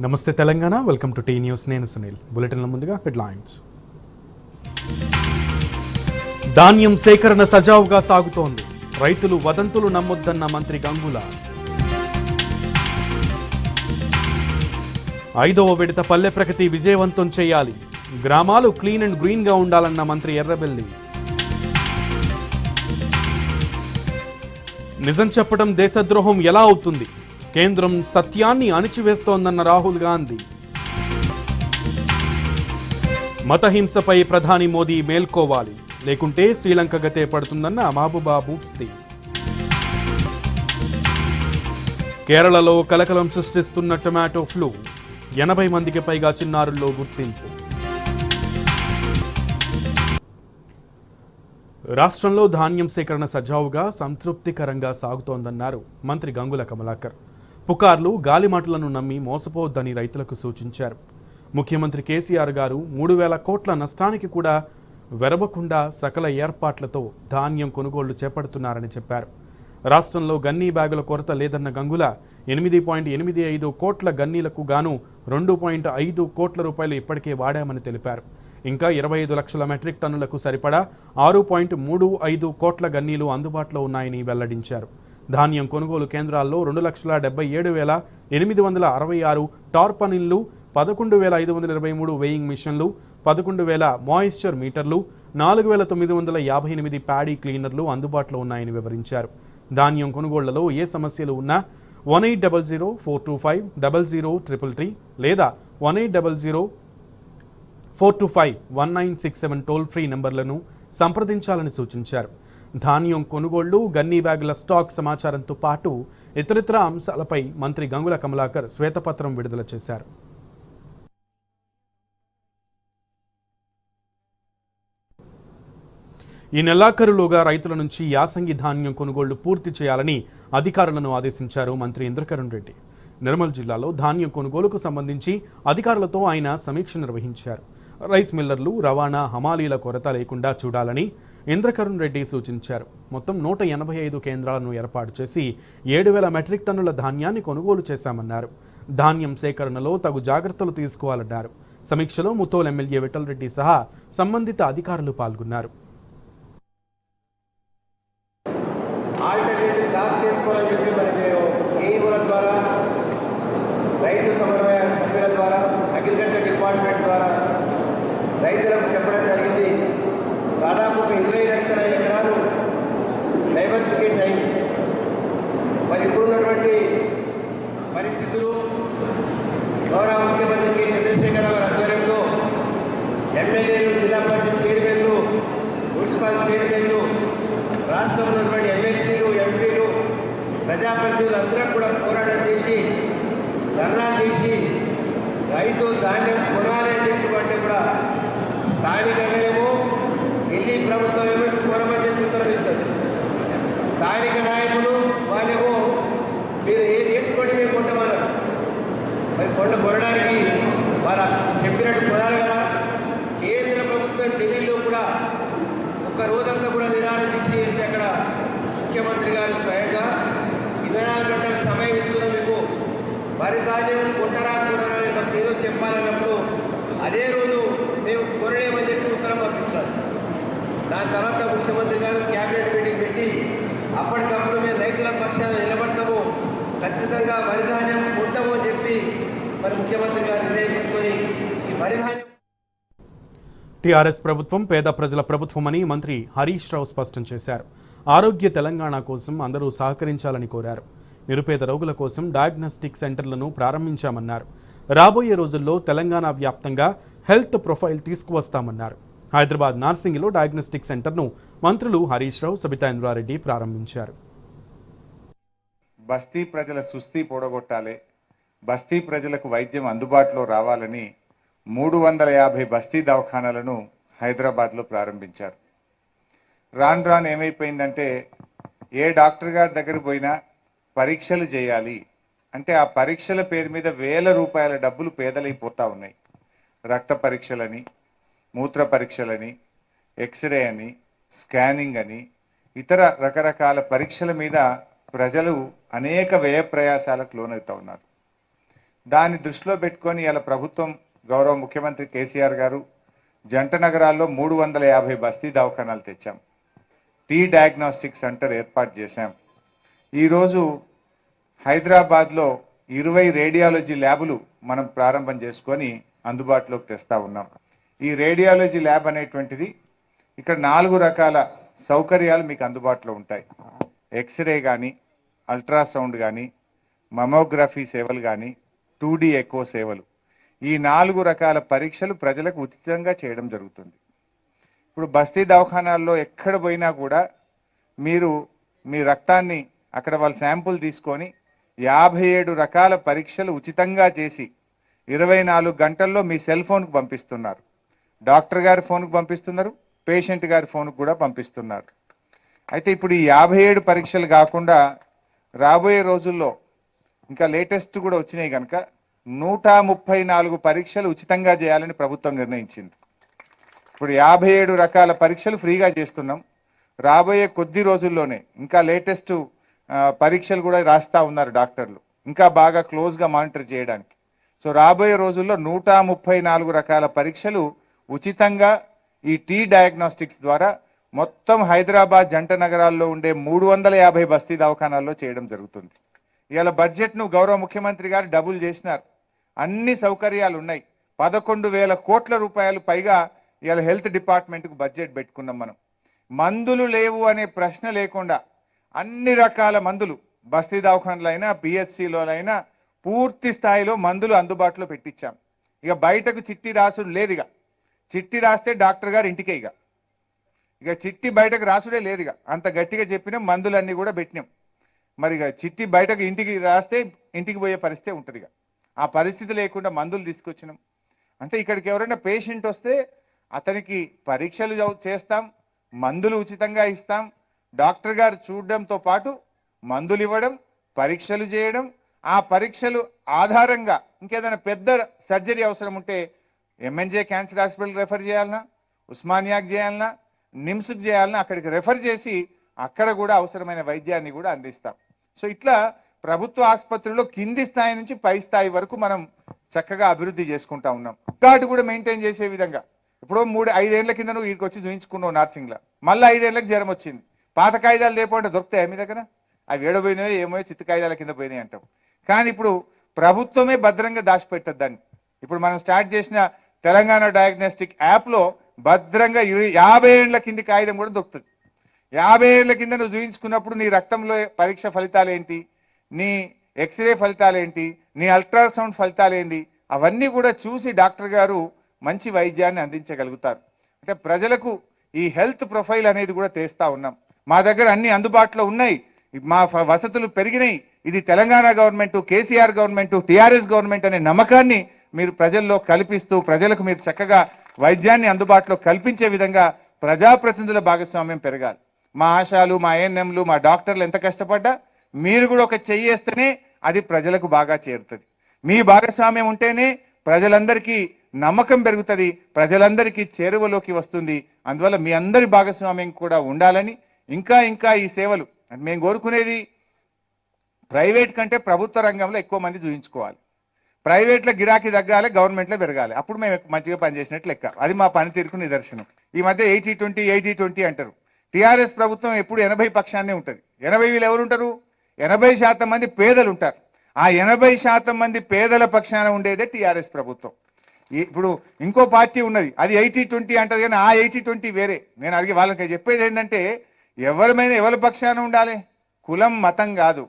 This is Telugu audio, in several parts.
నమస్తే Telangana, welcome to T News. నేను సునీల్. బులెటిన్ల ముందుగా హెడ్లైన్స్. ధాన్యం సేకరణ సజావుగా సాగుతోంది. రైతులు వదంతులు నమ్మొద్దన్న మంత్రి గంగుల. 5వ విడత పల్లె ప్రగతి విజయవంతం చేయాలి. గ్రామాలు క్లీన్ అండ్ గ్రీన్గా ఉండాలన్న మంత్రి ఎర్రబెల్లి. నిజం చెప్పడం దేశద్రోహం ఎలా అవుతుంది? కేంద్రం సత్యాన్ని అణిచివేస్తోందన్న రాహుల్ గాంధీ. మతహింసపై ప్రధాని మోదీ మేల్కోవాలి, లేకుంటే శ్రీలంక గతే పడుతుందన్న మహబూబా ముఫ్తీ. కేరళలో కలకలం సృష్టిస్తున్న టొమాటో ఫ్లూ. 80 మందికి పైగా చిన్నారుల్లో గుర్తింపు. రాష్ట్రంలో ధాన్యం సేకరణ సజావుగా సంతృప్తికరంగా సాగుతోందన్నారు మంత్రి గంగుల కమలాకర్. పుకార్లు, గాలిమాటలను నమ్మి మోసపోవద్దని రైతులకు సూచించారు. ముఖ్యమంత్రి కేసీఆర్ గారు 3,000 కోట్ల నష్టానికి కూడా వెరవకుండా సకల ఏర్పాట్లతో ధాన్యం కొనుగోళ్లు చేపడుతున్నారని చెప్పారు. రాష్ట్రంలో గన్నీ బ్యాగుల కొరత లేదన్న గంగుల 8.85 కోట్ల గన్నీలకు గాను 2.5 కోట్ల రూపాయలు ఇప్పటికే వాడామని తెలిపారు. ఇంకా 25 లక్షల మెట్రిక్ టన్నులకు సరిపడా 6.35 కోట్ల గన్నీలు అందుబాటులో ఉన్నాయని వెల్లడించారు. ధాన్యం కొనుగోలు కేంద్రాల్లో 2,70,866 టార్పనిన్లు, 11,523 వెయింగ్ మిషన్లు, 11,000 మాయిశ్చర్ మీటర్లు, 4,958 ప్యాడీ క్లీనర్లు అందుబాటులో ఉన్నాయని వివరించారు. ధాన్యం కొనుగోళ్లలో ఏ సమస్యలు ఉన్నా 1800-425-00333 లేదా 1800-425-1967 టోల్ ఫ్రీ నంబర్లను సంప్రదించాలని సూచించారు. ధాన్యం కొనుగోళ్లు, గన్నీ బ్యాగుల స్టాక్ సమాచారంతో పాటు ఇతరితర అంశాలపై మంత్రి గంగుల కమలాకర్ శ్వేతపత్రం విడుదల చేశారు. ఈ నెలాఖరులోగా రైతుల నుంచి యాసంగి ధాన్యం కొనుగోళ్లు పూర్తి చేయాలని అధికారులను ఆదేశించారు మంత్రి ఇంద్రకరణ్ రెడ్డి. నిర్మల్ జిల్లాలో ధాన్యం కొనుగోలుకు సంబంధించి అధికారులతో ఆయన సమీక్ష నిర్వహించారు. రైస్ మిల్లర్లు, రవాణా, హమాలీల కొరత లేకుండా చూడాలని ఇంద్రకరణ్ రెడ్డి సూచించారు. మొత్తం 185 కేంద్రాలను ఏర్పాటు చేసి 7,000 మెట్రిక్ టన్నుల ధాన్యాన్ని కొనుగోలు చేశామన్నారు. ధాన్యం సేకరణలో తగు జాగ్రత్తలు తీసుకోవాలన్నారు. సమీక్షలో ముతోల్ ఎమ్మెల్యే విఠల్ రెడ్డి సహా సంబంధిత అధికారులు పాల్గొన్నారు. రైతు సమన్వయ సభ్యుల ద్వారా, అగ్రికల్చర్ డిపార్ట్మెంట్ ద్వారా రైతులకు చెప్పడం జరిగింది. దాదాపు 20 లక్షల ఎకరాలు డైవర్సిఫికేషన్ అయింది. మరి ఇప్పుడున్నటువంటి పరిస్థితులు గౌరవ ముఖ్యమంత్రి కె. చంద్రశేఖరరావు ఆధ్వర్యంలో ఎమ్మెల్యేలు, జిల్లా పరిషత్ చైర్మన్లు, మున్సిపల్ చైర్మన్లు, రాష్ట్రంలో ఉన్నటువంటి ఎమ్మెల్సీలు, ఎంపీలు, ప్రజాప్రతినిధులు అందరూ కూడా పోరాటం చేసి, ధర్నా చేసి రైతు ధాన్యం కొనాలని చెప్పి కూడా స్థానికంగానేమో ఢిల్లీ ప్రభుత్వం ఏమో కొనమని చెప్పి ఉత్తరం ఇస్తుంది. స్థానిక నాయకులు వాళ్ళేమో మీరు వేసుకోండి, మేము కొంటామన్నారు. మరి కొనడానికి వాళ్ళు చెప్పినట్టు కొనాలి కదా. కేంద్ర ప్రభుత్వం ఢిల్లీలో కూడా ఒక్క రోజంతా కూడా నిరాహార దీక్ష చేస్తే అక్కడ ముఖ్యమంత్రి గారు స్వయంగా 24 గంటల సమయం ఇస్తున్నాం, మీకు వరి ధాన్యం కొంటారా కొనరాని మాకు ఏదో చెప్పాలన్నప్పుడు అదే రోజు మేము కొనలేమని చెప్పి ఉత్తరం పంపించారు. దాని తర్వాత ముఖ్యమంత్రి గారు క్యాబినెట్ మీటింగ్ పెట్టి అప్పటికప్పుడు మేము రైతుల పక్షాన నిలబడతాము, ఖచ్చితంగా వరి ధాన్యం కొంటాము అని చెప్పి మరి ముఖ్యమంత్రి గారు నిర్ణయం తీసుకొని ఈ వరి ధాన్యం. టీఆర్ఎస్ ప్రభుత్వం పేద ప్రజల ప్రభుత్వమని మంత్రి హరీష్ రావు స్పష్టం చేశారు. ఆరోగ్య తెలంగాణ కోసం అందరూ సహకరించాలని కోరారు. నిరుపేద రోగుల కోసం డయాగ్నోస్టిక్ సెంటర్లను ప్రారంభించామన్నారు. రాబోయే రోజుల్లో తెలంగాణ వ్యాప్తంగా హెల్త్ ప్రొఫైల్ తీసుకువస్తామన్నారు. హైదరాబాద్ నార్సింగిలో డయాగ్నోస్టిక్ సెంటర్ను మంత్రులు హరీష్ రావు, సబితా ఇంద్రారెడ్డి ప్రారంభించారు. బస్తీ ప్రజల సుస్థి పొడగొట్టాలి, బస్తీ ప్రజలకు వైద్యం అందుబాటులో రావాలని 350 బస్తీ దవాఖానాలను హైదరాబాద్లో ప్రారంభించారు. రాను ఏమైపోయిందంటే ఏ డాక్టర్ గారి దగ్గర పోయినా పరీక్షలు చేయాలి అంటే ఆ పరీక్షల పేరు మీద వేల రూపాయల డబ్బులు పేదలైపోతా ఉన్నాయి. రక్త పరీక్షలని, మూత్ర పరీక్షలని, ఎక్స్రే అని, స్కానింగ్ అని, ఇతర రకరకాల పరీక్షల మీద ప్రజలు అనేక వ్యయ ప్రయాసాలకు లోనవుతా ఉన్నారు. దాన్ని దృష్టిలో పెట్టుకొని ఇలా ప్రభుత్వం గౌరవ ముఖ్యమంత్రి కేసీఆర్ గారు జంట నగరాల్లో 350 బస్తీ దవాఖానాలు తెచ్చాం. టీ డయాగ్నోస్టిక్ సెంటర్ ఏర్పాటు చేశాం. ఈరోజు హైదరాబాద్లో 20 రేడియాలజీ ల్యాబులు మనం ప్రారంభం చేసుకొని అందుబాటులోకి తెస్తా ఉన్నాం. ఈ రేడియాలజీ ల్యాబ్ అనేటువంటిది ఇక్కడ 4 రకాల సౌకర్యాలు మీకు అందుబాటులో ఉంటాయి. ఎక్స్రే కానీ, అల్ట్రాసౌండ్ కానీ, మమోగ్రఫీ సేవలు కానీ, 2D ఎకో సేవలు, ఈ 4 రకాల పరీక్షలు ప్రజలకు ఉచితంగా చేయడం జరుగుతుంది. ఇప్పుడు బస్తీ దవాఖానాల్లో ఎక్కడ పోయినా కూడా మీరు మీ రక్తాన్ని అక్కడ వాళ్ళ శాంపుల్ తీసుకొని 57 రకాల పరీక్షలు ఉచితంగా చేసి 24 గంటల్లో మీ సెల్ ఫోన్కు పంపిస్తున్నారు. డాక్టర్ గారి ఫోన్కు పంపిస్తున్నారు, పేషెంట్ గారి ఫోన్కు కూడా పంపిస్తున్నారు. అయితే ఇప్పుడు ఈ 57 పరీక్షలు కాకుండా రాబోయే రోజుల్లో ఇంకా లేటెస్ట్ కూడా వచ్చినాయి కనుక 134 పరీక్షలు ఉచితంగా చేయాలని ప్రభుత్వం నిర్ణయించింది. ఇప్పుడు 57 రకాల పరీక్షలు ఫ్రీగా చేస్తున్నాం. రాబోయే కొద్ది రోజుల్లోనే ఇంకా లేటెస్ట్ పరీక్షలు కూడా రాస్తా ఉన్నారు డాక్టర్లు, ఇంకా బాగా క్లోజ్గా మానిటర్ చేయడానికి. సో రాబోయే రోజుల్లో 134 రకాల పరీక్షలు ఉచితంగా ఈ టీ డయాగ్నోస్టిక్స్ ద్వారా మొత్తం హైదరాబాద్ జంట నగరాల్లో ఉండే 350 బస్తీ దవాఖానాల్లో చేయడం జరుగుతుంది. ఇవాళ బడ్జెట్ను గౌరవ ముఖ్యమంత్రి గారు డబుల్ చేసినారు. అన్ని సౌకర్యాలు ఉన్నాయి. 11,000 కోట్ల రూపాయలు పైగా ఇవాళ హెల్త్ డిపార్ట్మెంట్కు బడ్జెట్ పెట్టుకున్నాం మనం. మందులు లేవు అనే ప్రశ్న లేకుండా అన్ని రకాల మందులు బస్తీ దవాఖానలైనా పిహెచ్సిలోనైనా పూర్తి స్థాయిలో మందులు అందుబాటులో పెట్టించాం. ఇక బయటకు చిట్టి రాసుడు లేదు. ఇక చిట్టి రాస్తే డాక్టర్ గారు ఇంటికే. ఇక చిట్టి బయటకు రాసుడే లేదు. ఇక అంత గట్టిగా చెప్పినాం, మందులన్నీ కూడా పెట్టినాం. మరి ఇక చిట్టి బయటకు ఇంటికి రాస్తే ఇంటికి పోయే పరిస్థితి ఉంటుంది. ఇక ఆ పరిస్థితి లేకుండా మందులు తీసుకొచ్చినాం. అంటే ఇక్కడికి ఎవరైనా పేషెంట్ వస్తే అతనికి పరీక్షలు చేస్తాం, మందులు ఉచితంగా ఇస్తాం. డాక్టర్ గారు చూడడంతో పాటు మందులు ఇవ్వడం, పరీక్షలు చేయడం, ఆ పరీక్షలు ఆధారంగా ఇంకేదైనా పెద్ద సర్జరీ అవసరం ఉంటే ఎంఎన్జే క్యాన్సర్ హాస్పిటల్ రెఫర్ చేయాలన్నా, ఉస్మానియాకి చేయాలన్నా, నిమ్స్కి చేయాలన్నా అక్కడికి రెఫర్ చేసి అక్కడ కూడా అవసరమైన వైద్యాన్ని కూడా అందిస్తాం. సో ఇట్లా ప్రభుత్వ ఆసుపత్రుల్లో కింది స్థాయి నుంచి పై స్థాయి వరకు మనం చక్కగా అభివృద్ధి చేసుకుంటా ఉన్నాం. రికార్డు కూడా మెయింటైన్ చేసే విధంగా ఇప్పుడు 3-5 ఏళ్ల కింద నువ్వు వీరికి వచ్చి చూయించుకున్నావు నార్సింగ్లో, మళ్ళీ 5 ఏళ్లకు జ్వరం వచ్చింది. పాత కాయిదాలు లేకపోతే దొరుకుతాయి మీ దగ్గర? అవి ఏడపోయినాయో ఏమో చిత్త కాయిదాల కింద పోయినాయి అంటాం. కానీ ఇప్పుడు ప్రభుత్వమే భద్రంగా దాచిపెట్టదు దాన్ని. ఇప్పుడు మనం స్టార్ట్ చేసిన తెలంగాణ డయాగ్నోస్టిక్ యాప్లో భద్రంగా 50 ఏళ్ల కింది కాగితం కూడా దొరుకుతుంది. 50 ఏళ్ల కింద నువ్వు చూయించుకున్నప్పుడు నీ రక్తంలో పరీక్ష ఫలితాలు ఏంటి, నీ ఎక్స్రే ఫలితాలు ఏంటి, నీ అల్ట్రాసౌండ్ ఫలితాలు ఏంటి, అవన్నీ కూడా చూసి డాక్టర్ గారు మంచి వైద్యాన్ని అందించగలుగుతారు. అంటే ప్రజలకు ఈ హెల్త్ ప్రొఫైల్ అనేది కూడా తెస్తా ఉన్నాం. మా దగ్గర అన్ని అందుబాటులో ఉన్నాయి, మా వసతులు పెరిగినాయి. ఇది Telangana government, KCR government, TRS government అనే నమ్మకాన్ని మీరు ప్రజల్లో కల్పిస్తూ ప్రజలకు మీరు చక్కగా వైద్యాన్ని అందుబాటులో కల్పించే విధంగా ప్రజాప్రతినిధుల భాగస్వామ్యం పెరగాలి. మా ఆశాలు, మా ఏఎన్ఎంలు, మా డాక్టర్లు ఎంత కష్టపడ్డా మీరు కూడా ఒక చెయ్యేస్తేనే అది ప్రజలకు బాగా చేరుతుంది. మీ భాగస్వామ్యం ఉంటేనే ప్రజలందరికీ నమ్మకం పెరుగుతుంది, ప్రజలందరికీ చేరువలోకి వస్తుంది. అందువల్ల మీ అందరి భాగస్వామ్యం కూడా ఉండాలని ఇంకా ఈ సేవలు మేము కోరుకునేది ప్రైవేట్ కంటే ప్రభుత్వ రంగంలో ఎక్కువ మంది చూయించుకోవాలి. ప్రైవేట్లో గిరాకీ తగ్గాలి, గవర్నమెంట్లో పెరగాలి. అప్పుడు మేము మంచిగా పనిచేసినట్లు లెక్క. అది మా పనితీరుకు నిదర్శనం. ఈ మధ్య 80-20 అంటారు. టీఆర్ఎస్ ప్రభుత్వం ఎప్పుడు 80 పక్షాన్నే ఉంటుంది. 80 వీళ్ళు ఎవరు ఉంటారు? 80% మంది పేదలు ఉంటారు. ఆ 80% మంది పేదల పక్షాన ఉండేదే టీఆర్ఎస్ ప్రభుత్వం. ఇప్పుడు ఇంకో పార్టీ ఉన్నది, అది 80-20 అంటది. కానీ ఆ 80-20 వేరే. నేను అడిగి వాళ్ళకి చెప్పేది ఏంటంటే ఎవరి పక్షాన ఉండాలి? కులం మతం కాదు,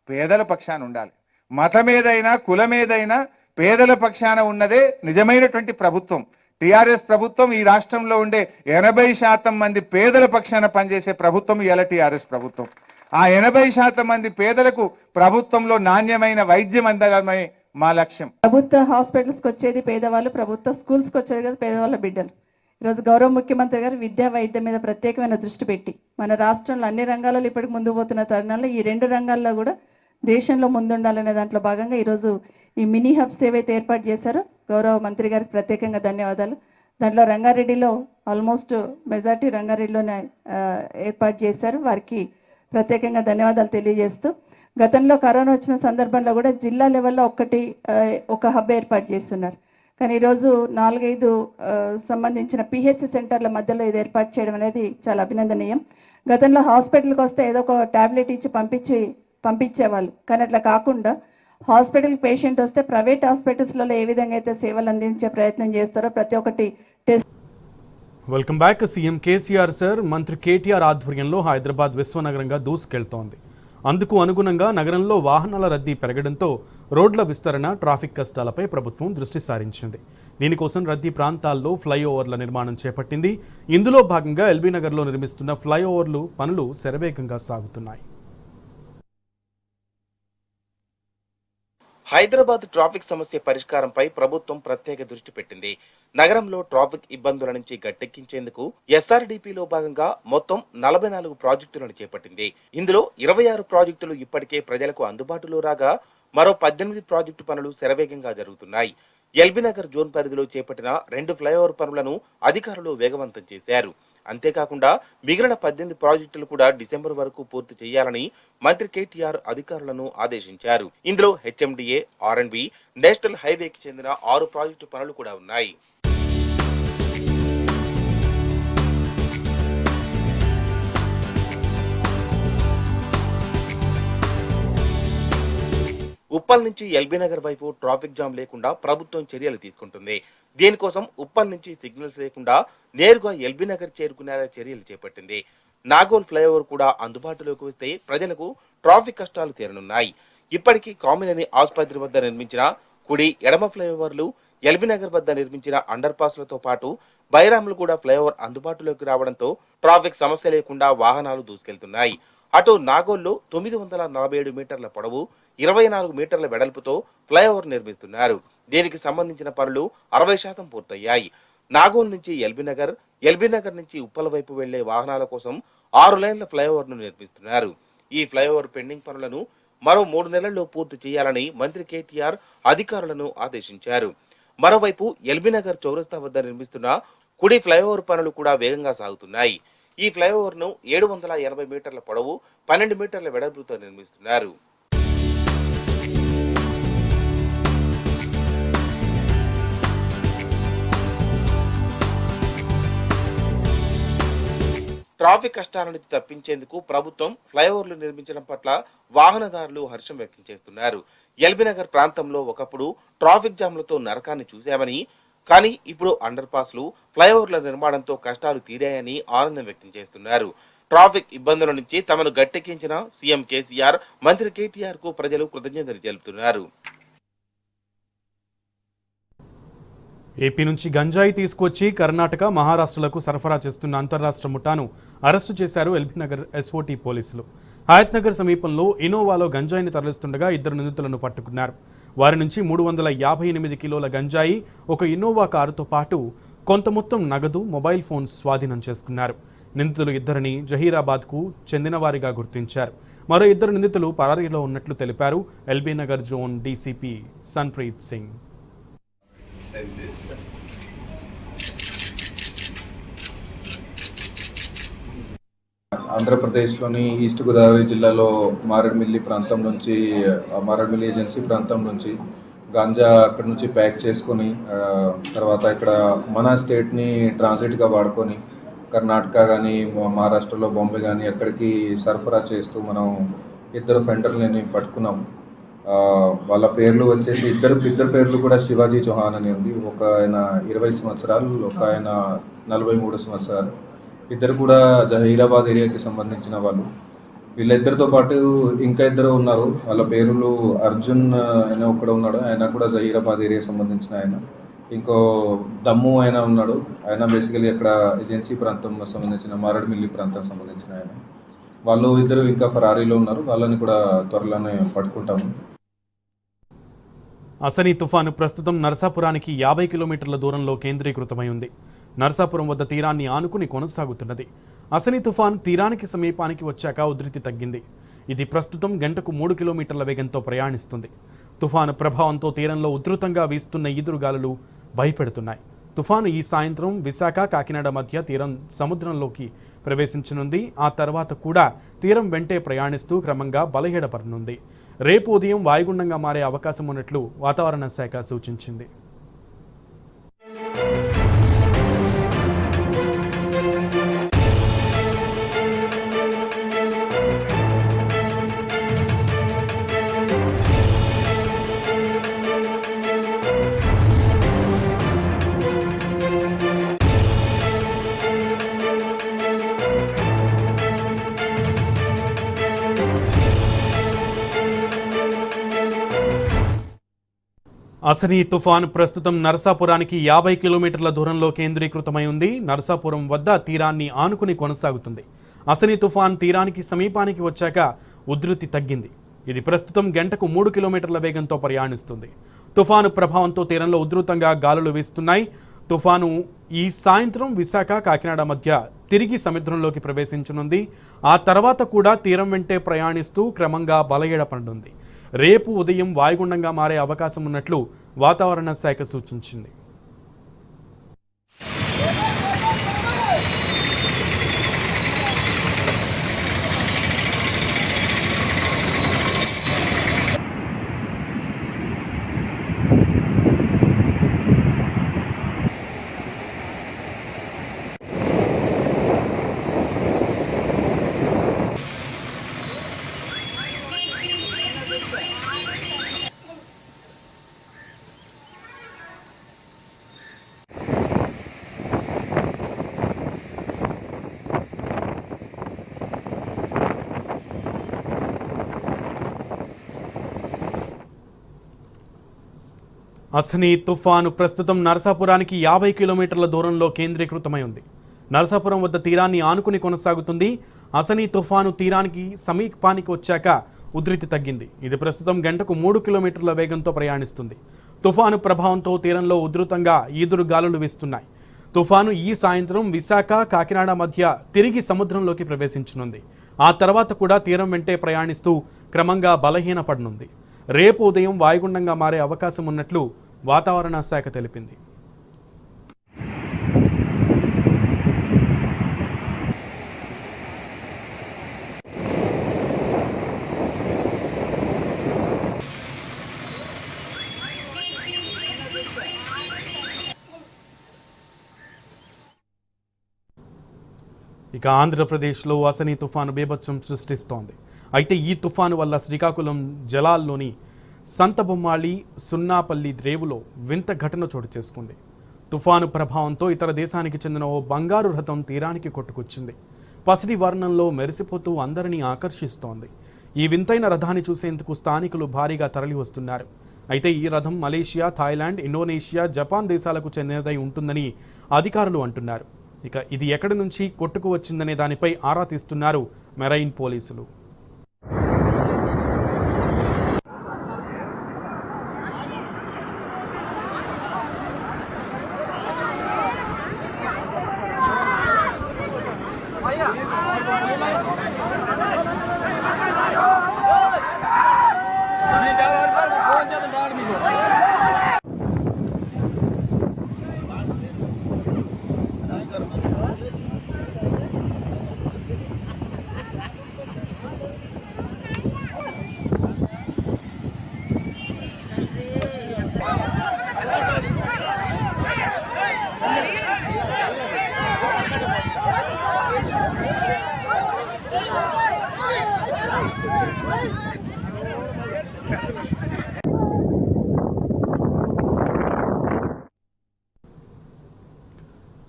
పేదల పక్షాన ఉండాలి. మతం ఏదైనా కులం ఏదైనా పేదల పక్షాన ఉన్నదే నిజమైనటువంటి ప్రభుత్వం. టీఆర్ఎస్ ప్రభుత్వం ఈ రాష్ట్రంలో ఉండే 80% మంది పేదల పక్షాన పనిచేసే ప్రభుత్వం ఇవాళ టీఆర్ఎస్ ప్రభుత్వం. ఆ 80% మంది పేదలకు ప్రభుత్వంలో నాణ్యమైన వైద్యం అందడమే మా లక్ష్యం. ప్రభుత్వ హాస్పిటల్స్కి వచ్చేది పేదవాళ్ళు, ప్రభుత్వ స్కూల్స్కి వచ్చేది కదా పేదవాళ్ళ బిడ్డలు. ఈరోజు గౌరవ ముఖ్యమంత్రి గారు విద్యా వైద్యం మీద ప్రత్యేకమైన దృష్టి పెట్టి మన రాష్ట్రంలో అన్ని రంగాల్లో ఇప్పటికి ముందుకు పోతున్న తరుణంలో ఈ 2 రంగాల్లో కూడా దేశంలో ముందుండాలనే దాంట్లో భాగంగా ఈరోజు ఈ మినీ హబ్స్ ఏవైతే ఏర్పాటు చేశారో గౌరవ మంత్రి గారికి ప్రత్యేకంగా ధన్యవాదాలు. దాంట్లో రంగారెడ్డిలో ఆల్మోస్ట్ మెజార్టీ రంగారెడ్డిలోనే ఏర్పాటు చేశారు. వారికి ప్రత్యేకంగా ధన్యవాదాలు తెలియజేస్తూ గతంలో కరోనా వచ్చిన సందర్భంలో కూడా జిల్లా లెవెల్లో ఒక హబ్ ఏర్పాటు చేస్తున్నారు. కానీ ఈరోజు 4-5 సంబంధించిన పిహెచ్ సెంటర్ల మధ్యలో ఇది ఏర్పాటు చేయడం అనేది చాలా అభినందనీయం. గతంలో హాస్పిటల్కి వస్తే ఏదో ఒక ట్యాబ్లెట్ ఇచ్చి పంపించేవాళ్ళు. కానీ అట్లా కాకుండా హాస్పిటల్ పేషెంట్ వస్తే ప్రైవేట్ హాస్పిటల్స్లలో ఏ విధంగా అయితే సేవలు అందించే ప్రయత్నం చేస్తారో ప్రతి ఒక్కటి test. Welcome back. CM KCR sir మంత్రి కేటీఆర్ ఆధ్వర్యంలో హైదరాబాద్ విశ్వనగరంగా దూసుకెళ్తోంది. అందుకు అనుగుణంగా నగరంలో వాహనాల రద్దీ పెరగడంతో రోడ్ల విస్తరణ, ట్రాఫిక్ కష్టాలపై ప్రభుత్వం దృష్టి సారించింది. దీనికోసం రద్దీ ప్రాంతాల్లో ఫ్లైఓవర్ల నిర్మాణం చేపట్టింది. ఇందులో భాగంగా ఎల్బీ నగర్లో నిర్మిస్తున్న ఫ్లైఓవర్లు పనులు శరవేగంగా సాగుతున్నాయి. హైదరాబాద్ ట్రాఫిక్ సమస్య పరిష్కారంపై ప్రభుత్వం ప్రత్యేక దృష్టి పెట్టింది. నగరంలో ట్రాఫిక్ ఇబ్బందుల నుంచి గట్టెక్కించేందుకు ఎస్ఆర్డీపీలో భాగంగా మొత్తం 44 ప్రాజెక్టులను చేపట్టింది. ఇందులో 26 ప్రాజెక్టులు ఇప్పటికే ప్రజలకు అందుబాటులో రాగా మరో 18 ప్రాజెక్టు పనులు శరవేగంగా జరుగుతున్నాయి. ఎల్బీనగర్ జోన్ పరిధిలో చేపట్టిన 2 ఫ్లైఓవర్ పనులను అధికారులు వేగవంతం చేశారు. అంతేకాకుండా మిగిలిన 18 ప్రాజెక్టులు కూడా డిసెంబర్ వరకు పూర్తి చేయాలని మంత్రి కేటీఆర్ అధికారులను ఆదేశించారు. ఇందులో హెచ్ఎండిఏ, ఆర్ఎండ్బి, నేషనల్ హైవేకి చెందిన 6 ప్రాజెక్టు పనులు కూడా ఉన్నాయి. ఉప్పల్ నుంచి ఎల్బీనగర్ వైపు ట్రాఫిక్ జామ్ లేకుండా ప్రభుత్వం చర్యలు తీసుకుంటుంది. దీనికోసం ఉప్పల్ నుంచి సిగ్నల్స్ లేకుండా నేరుగా ఎల్బీనగర్ చేరుకునేలా చర్యలు చేపట్టింది. నాగోల్ ఫ్లైఓవర్ కూడా అందుబాటులోకి వస్తే ప్రజలకు ట్రాఫిక్ కష్టాలు తీరనున్నాయి. ఇప్పటికీ కామినేని ఆసుపత్రి వద్ద నిర్మించిన కుడి, ఎడమ ఫ్లైఓవర్లు, ఎల్బీనగర్ వద్ద నిర్మించిన అండర్ పాస్లతో పాటు బైరాములగూడ ఫ్లైఓవర్ అందుబాటులోకి రావడంతో ట్రాఫిక్ సమస్య లేకుండా వాహనాలు దూసుకెళ్తున్నాయి. అటు నాగోల్లో 947 మీటర్ల పొడవు, 24 మీటర్ల వెడల్పుతో ఫ్లైఓవర్ నిర్మిస్తున్నారు. దీనికి సంబంధించిన పనులు 60% పూర్తయ్యాయి. నాగోల్ నుంచి ఎల్బీనగర్ నుంచి ఉప్పల వైపు వెళ్లే వాహనాల కోసం 6 లైన్ల ఫ్లైఓవర్ను నిర్మిస్తున్నారు. ఈ ఫ్లైఓవర్ పెండింగ్ పనులను మరో 3 నెలల్లో పూర్తి చేయాలని మంత్రి కేటీఆర్ అధికారులను ఆదేశించారు. మరోవైపు ఎల్బీనగర్ చౌరస్తా వద్ద నిర్మిస్తున్న కుడి ఫ్లైఓవర్ పనులు కూడా వేగంగా సాగుతున్నాయి. ఈ ఫ్లైఓవర్ ను 780 మీటర్ల పొడవు, 12 మీటర్ల వెడల్పుతో నిర్మిస్తున్నారు. ట్రాఫిక్ కష్టాల నుంచి తప్పించేందుకు ప్రభుత్వం ఫ్లైఓవర్లు నిర్మించడం పట్ల వాహనదారులు హర్షం వ్యక్తం చేస్తున్నారు. ఎల్బీనగర్ ప్రాంతంలో ఒకప్పుడు ట్రాఫిక్ జామ్లతో నరకాన్ని చూశామని, కానీ ఇప్పుడు అండర్ పాస్లు, ఫ్లైఓవర్ల నిర్మాణంతో కష్టాలు తీరాయని ఆనందం వ్యక్తం చేస్తున్నారు. ట్రాఫిక్ ఇబ్బందుల నుంచి తమను గట్టెక్కించిన సీఎం కేసీఆర్, మంత్రి కేటీఆర్ కు ప్రజలు కృతజ్ఞతలు తెలుపుతున్నారు. ఏపీ నుంచి గంజాయి తీసుకొచ్చి కర్ణాటక, మహారాష్ట్రలకు సరఫరా చేస్తున్న అంతర్రాష్ట్ర ముఠాను అరెస్టు చేశారు ఎల్బీనగర్ ఎస్ఓటీ పోలీసులు. హయత్నగర్ సమీపంలో ఇనోవాలో గంజాయిని తరలిస్తుండగా 2 నిందితులను పట్టుకున్నారు. వారి నుంచి 358 కిలోల గంజాయి, ఒక ఇన్నోవా కారుతో పాటు కొంత మొత్తం నగదు, మొబైల్ ఫోన్ స్వాధీనం చేసుకున్నారు. నిందితులు 2 జహీరాబాద్కు చెందినవారిగా గుర్తించారు. మరో 2 నిందితులు పరారీలో ఉన్నట్లు తెలిపారు ఎల్బీనగర్ జోన్ డీసీపీ సన్ప్రీత్ సింగ్. ఆంధ్రప్రదేశ్లోని ఈస్ట్ గోదావరి జిల్లాలో మారేడుమిల్లి ఏజెన్సీ ప్రాంతం నుంచి గాంజా అక్కడ నుంచి ప్యాక్ చేసుకొని తర్వాత ఇక్కడ మన స్టేట్ని ట్రాన్సిట్గా వాడుకొని కర్ణాటక కానీ, మహారాష్ట్రలో బాంబే కానీ అక్కడికి సరఫరా చేస్తూ మనం 2 ఫెండర్లని పట్టుకున్నాం. వాళ్ళ పేర్లు వచ్చేసి ఇద్దరు పేర్లు కూడా శివాజీ చౌహాన్ అని ఉంది. ఒక ఆయన 20 సంవత్సరాలు, ఒక ఆయన 43 సంవత్సరాలు. ఇద్దరు కూడా జహీరాబాద్ ఏరియాకి సంబంధించిన వాళ్ళు. వీళ్ళిద్దరితో పాటు ఇంకా 2 ఉన్నారు. వాళ్ళ పేర్లు అర్జున్ ఆయన ఒకడు ఉన్నాడు, ఆయన కూడా జహీరాబాద్ ఏరియాకి సంబంధించిన ఆయన. ఇంకో దమ్ము ఆయన ఉన్నాడు, ఆయన బేసికలీ అక్కడ ఏజెన్సీ ప్రాంతం సంబంధించిన మారేడుమిల్లి ప్రాంతం సంబంధించిన ఆయన. వాళ్ళు 2 ఇంకా ఫరారీలో ఉన్నారు. వాళ్ళని కూడా త్వరలోనే పట్టుకుంటాము. అసనీ తుఫాను ప్రస్తుతం నరసాపురానికి 50 కిలోమీటర్ల దూరంలో కేంద్రీకృతమై ఉంది. నరసాపురం వద్ద తీరాన్ని ఆనుకుని కొనసాగుతున్నది. అసనీ తుఫాన్ తీరానికి సమీపానికి వచ్చాక ఉధృతి తగ్గింది. ఇది ప్రస్తుతం గంటకు 3 కిలోమీటర్ల వేగంతో ప్రయాణిస్తుంది. తుఫాను ప్రభావంతో తీరంలో ఉధృతంగా వీస్తున్న ఈదురుగాలులు భయపెడుతున్నాయి. తుఫాను ఈ సాయంత్రం విశాఖ కాకినాడ మధ్య తీరం సముద్రంలోకి ప్రవేశించనుంది. ఆ తర్వాత కూడా తీరం వెంటే ప్రయాణిస్తూ క్రమంగా బలహీనపడనుంది. రేపు ఉదయం వాయుగుండంగా మారే అవకాశం ఉన్నట్లు వాతావరణ శాఖ సూచించింది. అసనీ తుఫాన్ ప్రస్తుతం నరసాపురానికి 50 కిలోమీటర్ల దూరంలో కేంద్రీకృతమై ఉంది. నరసాపురం వద్ద తీరాన్ని ఆనుకుని కొనసాగుతుంది. అసనీ తుఫాన్ తీరానికి సమీపానికి వచ్చాక ఉధృతి తగ్గింది. ఇది ప్రస్తుతం గంటకు 3 కిలోమీటర్ల వేగంతో ప్రయాణిస్తుంది. తుఫాను ప్రభావంతో తీరంలో ఉధృతంగా గాలులు వీస్తున్నాయి. తుఫాను ఈ సాయంత్రం విశాఖ కాకినాడ మధ్య తిరిగి సముద్రంలోకి ప్రవేశించనుంది. ఆ తర్వాత కూడా తీరం వెంటే ప్రయాణిస్తూ క్రమంగా బలహీనపడనుంది. రేపు ఉదయం వాయుగుండంగా మారే అవకాశం ఉన్నట్లు వాతావరణ శాఖ సూచించింది. అసనీ తుఫాను ప్రస్తుతం నరసాపురానికి 50 కిలోమీటర్ల దూరంలో కేంద్రీకృతమై ఉంది. నరసాపురం వద్ద తీరాన్ని ఆనుకుని కొనసాగుతుంది. అసనీ తుఫాను తీరానికి సమీపానికి వచ్చాక ఉధృతి తగ్గింది. ఇది ప్రస్తుతం గంటకు 3 కిలోమీటర్ల వేగంతో ప్రయాణిస్తుంది. తుఫాను ప్రభావంతో తీరంలో ఉధృతంగా ఈదురు గాలులు వీస్తున్నాయి. తుఫాను ఈ సాయంత్రం విశాఖ కాకినాడ మధ్య తిరిగి సముద్రంలోకి ప్రవేశించనుంది. ఆ తర్వాత కూడా తీరం వెంటే ప్రయాణిస్తూ క్రమంగా బలహీనపడనుంది. రేపు ఉదయం వాయుగుండంగా మారే అవకాశం ఉన్నట్లు వాతావరణ శాఖ తెలిపింది. ఇక ఆంధ్రప్రదేశ్లో అసనీ తుఫాను బీభత్సం సృష్టిస్తోంది. అయితే ఈ తుఫాను వల్ల శ్రీకాకుళం జలాల్లోని సంతబొమ్మాళి సున్నాపల్లి రేవులో వింత ఘటన చోటు చేసుకుంది. తుఫాను ప్రభావంతో ఇతర దేశానికి చెందిన ఓ బంగారు రథం తీరానికి కొట్టుకొచ్చింది. పసిడి వర్ణంలో మెరిసిపోతూ అందరినీ ఆకర్షిస్తోంది. ఈ వింతైన రథాన్ని చూసేందుకు స్థానికులు భారీగా తరలి వస్తున్నారు. అయితే ఈ రథం మలేషియా, థాయిలాండ్, ఇండోనేషియా, జపాన్ దేశాలకు చెందినదై ఉంటుందని అధికారులు అంటున్నారు. ఇక ఇది ఎక్కడి నుంచి కొట్టుకు వచ్చిందనే దానిపై ఆరా తీస్తున్నారు మెరైన్ పోలీసులు.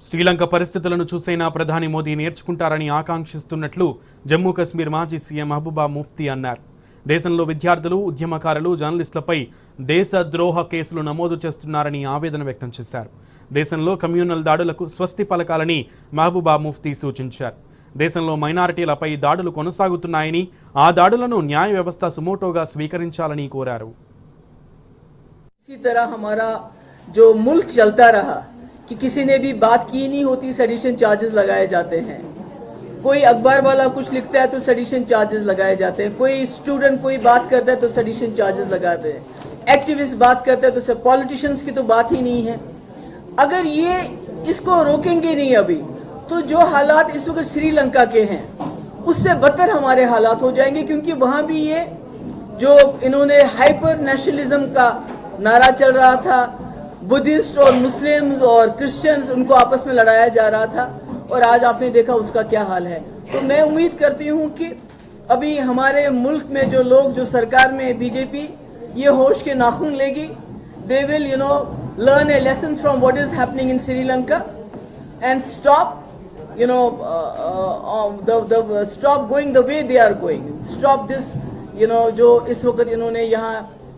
శ్రీలంక పరిస్థితులను చూసైనా ప్రధాని మోదీ నేర్చుకుంటారని ఆకాంక్షిస్తున్నట్లు జమ్మూ కశ్మీర్ మాజీ సీఎం మహబూబా ముఫ్తీ అన్నారు. దేశంలో విద్యార్థులు, ఉద్యమకారులు, జర్నలిస్టులపై దేశద్రోహ కేసులు నమోదు చేస్తున్నారని ఆవేదన వ్యక్తం చేశారు. దేశంలో కమ్యూనల్ దాడులకు స్వస్తి పలకాలని మహబూబా ముఫ్తీ సూచించారు. దేశంలో మైనారిటీలపై దాడులు కొనసాగుతున్నాయని, ఆ దాడులను న్యాయ వ్యవస్థ సుమోటోగా స్వీకరించాలని కోరారు. इसी तरह हमारा जो मुल्क चलता रहा कि किसी ने भी बात की नहीं होती, सेडिशन चार्जेस लगाए जाते हैं. कोई अखबार वाला कुछ लिखता है तो सेडिशन चार्जेस लगाए जाते हैं. कोई स्टूडेंट कोई बात करता है तो सेडिशन चार्जेस लगाते हैं. एक्टिविस्ट बात करते हैं तो सब पॉलिटिशियंस की तो बात ही नहीं है. अगर ये इसको रोकेंगे नहीं अभी, तो जो हालात इस वक्त श्रीलंका के हैं उससे बदतर हमारे हालात हो जाएंगे, क्योंकि वहां भी ये जो इन्होंने हाइपर नेशनलिज्म का नारा चल रहा था, बुद्धिस्ट और मुस्लिम्स और क्रिश्चियंस उनको आपस में लड़ाया जा रहा था, और आज आपने देखा उसका क्या हाल है। तो मैं उम्मीद करती हूँ कि अभी हमारे मुल्क में जो लोग, जो सरकार में बीजेपी, ये होश के नाखून लेगी। They will learn a lesson from what is happening in Sri Lanka and stop stop going the way they are going, stop this जो इस वक्त इन्होंने यहाँ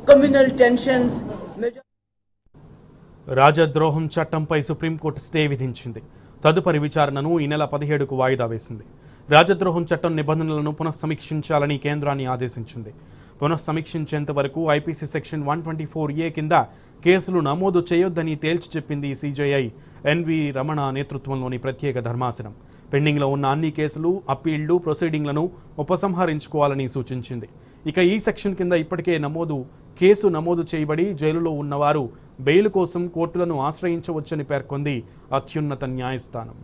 कम्युनल टेंशन्स में రాజద్రోహం చట్టంపై సుప్రీంకోర్టు స్టే విధించింది. తదుపరి విచారణను ఈ నెల 17కు వాయిదా వేసింది. రాజద్రోహం చట్టం నిబంధనలను పునఃసమీక్షించాలని కేంద్రాన్ని ఆదేశించింది. పునఃసమీక్షించేంత వరకు ఐపీసీ సెక్షన్ 124A కింద కేసులు నమోదు చేయొద్దని తేల్చి చెప్పింది సిజేఐ ఎన్వి రమణ నేతృత్వంలోని ప్రత్యేక ధర్మాసనం. పెండింగ్లో ఉన్న అన్ని కేసులు, అప్పీళ్లు, ప్రొసీడింగ్లను ఉపసంహరించుకోవాలని సూచించింది. ఇక ఈ సెక్షన్ కింద ఇప్పటికే కేసు నమోదు చేయబడి జైలులో ఉన్నవారు బెయిల్ కోసం కోర్టులను ఆశ్రయించవచ్చని పేర్కొంది అత్యున్నత న్యాయస్థానం.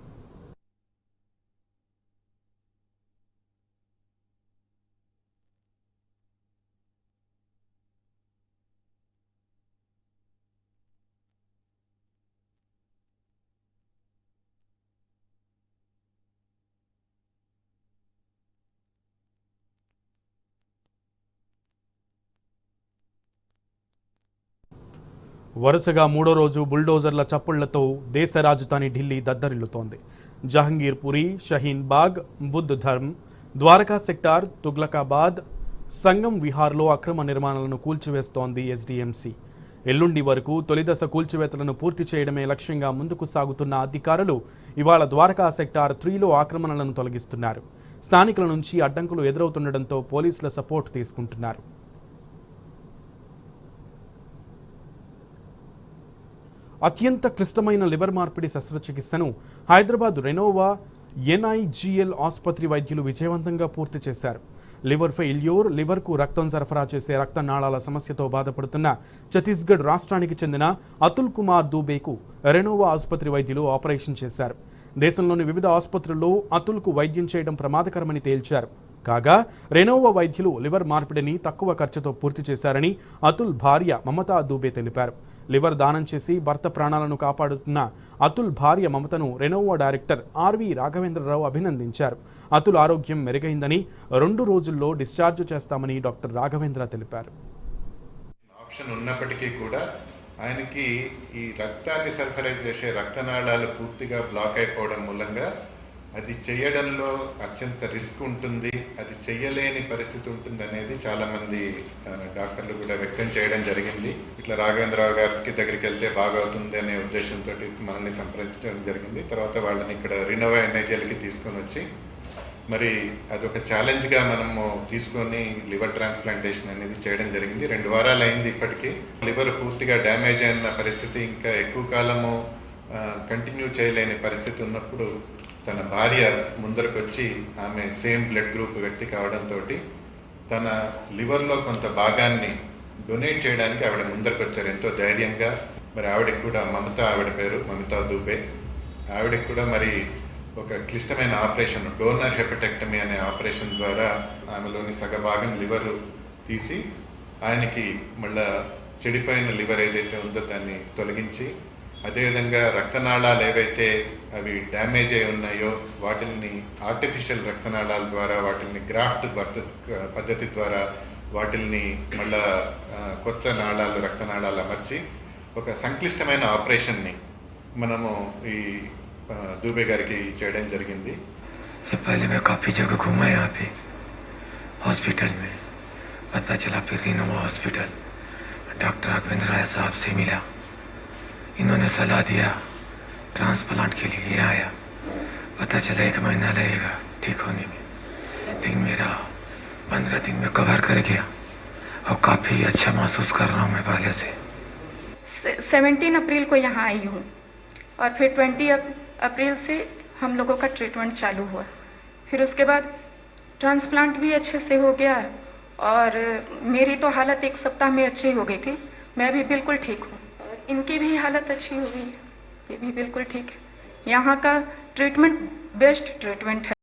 వరుసగా మూడో రోజు బుల్డోజర్ల చప్పుళ్లతో దేశ రాజధాని ఢిల్లీ దద్దరిల్లుతోంది. జహంగీర్పురి, షహీన్ బాగ్, బుద్ధ్ ధర్మ్, ద్వారకా సెక్టార్, తుగ్లకాబాద్, సంగం విహార్లో అక్రమ నిర్మాణాలను కూల్చివేస్తోంది ఎస్డీఎంసీ. ఎల్లుండి వరకు తొలిదశ కూల్చివేతలను పూర్తి చేయడమే లక్ష్యంగా ముందుకు సాగుతున్న అధికారులు ఇవాళ ద్వారకా సెక్టార్ 3లో ఆక్రమణలను తొలగిస్తున్నారు. స్థానికుల నుంచి అడ్డంకులు ఎదురవుతుండటంతో పోలీసుల సపోర్ట్ తీసుకుంటున్నారు. అత్యంత క్లిష్టమైన లివర్ మార్పిడి శస్త్రచికిత్సను హైదరాబాద్ రెనోవా ఎన్ఐజిఎల్ ఆసుపత్రి వైద్యులు విజయవంతంగా పూర్తి చేశారు. లివర్ ఫెయిల్యూర్, లివర్కు రక్తం సరఫరా చేసే రక్తనాళాల సమస్యతో బాధపడుతున్న ఛత్తీస్గఢ్ రాష్ట్రానికి చెందిన అతుల్ కుమార్ దూబేకు రెనోవా ఆసుపత్రి వైద్యులు ఆపరేషన్ చేశారు. దేశంలోని వివిధ ఆసుపత్రుల్లో అతుల్కు వైద్యం చేయడం ప్రమాదకరమని తేల్చారు. కాగా రెనోవా వైద్యులు లివర్ మార్పిడిని తక్కువ ఖర్చుతో పూర్తి చేశారని అతుల్ భార్య మమతా దూబే తెలిపారు. లివర్ దానం చేసి భర్త ప్రాణాలను కాపాడుతున్న అతుల్ భార్య మమతను రెనోవా డైరెక్టర్ ఆర్వి రాఘవేంద్రరావు అభినందించారు. అతుల్ ఆరోగ్యం మెరుగైందని, 2 రోజుల్లో డిశ్చార్జ్ చేస్తామని డాక్టర్ రాఘవేంద్ర తెలిపారు. ఆప్షన్ ఉన్నప్పటికీ కూడా ఆయనకి ఈ రక్తాన్ని సరఫరా చేసే రక్తనాళాలు పూర్తిగా బ్లాక్ అయిపోవడం మూలంగా అది చేయడంలో అత్యంత రిస్క్ ఉంటుంది, అది చెయ్యలేని పరిస్థితి ఉంటుంది అనేది చాలామంది డాక్టర్లు కూడా వ్యక్తం చేయడం జరిగింది. ఇట్లా రాఘవేంద్రరావు గారికి దగ్గరికి వెళ్తే బాగవుతుంది అనే ఉద్దేశంతో మనల్ని సంప్రదించడం జరిగింది. తర్వాత వాళ్ళని ఇక్కడ రెనోవా ఎన్ఐజిఎల్కి తీసుకొని వచ్చి మరి అదొక ఛాలెంజ్గా మనము తీసుకొని లివర్ ట్రాన్స్ప్లాంటేషన్ అనేది చేయడం జరిగింది. 2 వారాలు అయింది. ఇప్పటికీ లివర్ పూర్తిగా డ్యామేజ్ అయిన పరిస్థితి, ఇంకా ఎక్కువ కాలము కంటిన్యూ చేయలేని పరిస్థితి ఉన్నప్పుడు తన భార్య ముందరకు వచ్చి, ఆమె సేమ్ బ్లడ్ గ్రూప్ వ్యక్తి కావడంతో తన లివర్లో కొంత భాగాన్ని డొనేట్ చేయడానికి ఆవిడ ముందరకు వచ్చారు ఎంతో ధైర్యంగా. మరి ఆవిడకి కూడా ఆవిడ పేరు మమతా దూబే, ఆవిడకి కూడా మరి ఒక క్లిష్టమైన ఆపరేషన్, డోనర్ హెపటెక్టమీ అనే ఆపరేషన్ ద్వారా ఆమెలోని సగభాగం లివర్ తీసి ఆయనకి మళ్ళా చెడిపోయిన లివర్ ఏదైతే ఉందో దాన్ని తొలగించి, అదేవిధంగా రక్తనాళాలు ఏవైతే అవి డ్యామేజ్ అయి ఉన్నాయో వాటిని ఆర్టిఫిషియల్ రక్తనాళాల ద్వారా, వాటిని గ్రాఫ్ట్ పద్ధతి ద్వారా వాటిని మళ్ళా కొత్త రక్తనాళాలు అమర్చి ఒక సంక్లిష్టమైన ఆపరేషన్ని మనము ఈ దూబే గారికి చేయడం జరిగింది. पहले मैं काफ़ी जगह घूमा यहाँ पे हॉस्पिटल में, पता चला फिर रेनोवा हॉस्पिटल डॉक्टर राघवेंद्र राय साहब से मिला. इन्होंने सलाह दिया ट्रांसप्लांट के लिए आया. पता चला 1 महीना लगेगा ठीक होने में, लेकिन मेरा 15 दिन में कवर कर गया और काफ़ी अच्छा महसूस कर रहा हूँ मैं पहले से. 17 अप्रैल को यहाँ आई हूँ और फिर 20 अप्रैल से हम लोगों का ट्रीटमेंट चालू हुआ. फिर उसके बाद ट्रांसप्लांट भी अच्छे से हो गया और मेरी तो हालत 1 सप्ताह में अच्छी हो गई थी. मैं भी बिल्कुल ठीक हूँ. इनकी भी हालत अच्छी हो गई है. ये भी बिल्कुल ठीक है। यहाँ का ट्रीटमेंट बेस्ट ट्रीटमेंट है।